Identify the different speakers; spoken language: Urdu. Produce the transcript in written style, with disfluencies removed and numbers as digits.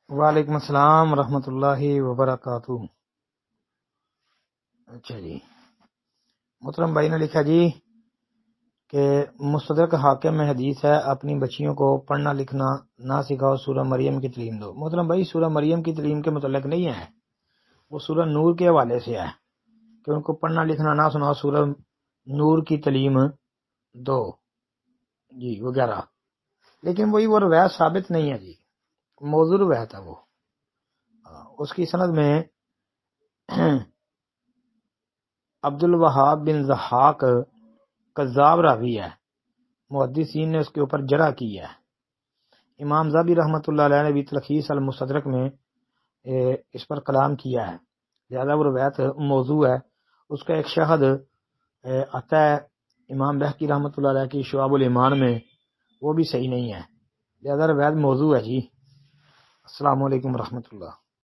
Speaker 1: وعلیکم السلام ورحمۃ اللہ وبرکاتہ۔ اچھا جی، محترم بھائی نے لکھا جی کہ مستدرک حاکم میں حدیث ہے اپنی بچیوں کو پڑھنا لکھنا نہ سکھاؤ، سورہ مریم کی تعلیم دو۔ محترم بھائی سورہ مریم کی تعلیم کے متعلق نہیں ہے، وہ سورہ نور کے حوالے سے ہے کہ ان کو پڑھنا لکھنا نہ سناؤ، سورہ نور کی تعلیم دو جی وغیرہ، لیکن وہ روایت ثابت نہیں ہے جی، موضوع روایت ہے وہ۔ اس کی سند میں عبد الوہاب بن ضحاک کذاب راوی ہے، محدثین نے اس کے اوپر جرح کی ہے۔ امام ذہبی رحمۃ اللہ علیہ نے بھی تلخیص المستدرک میں اس پر کلام کیا ہے، لہذا وہ روایت موضوع ہے۔ اس کا ایک شاہد آتا ہے امام بہقی رحمۃ اللہ علیہ کی شعب الایمان میں، وہ بھی صحیح نہیں ہے، لہذا روایت موضوع ہے جی۔ السلام علیکم ورحمۃ اللہ۔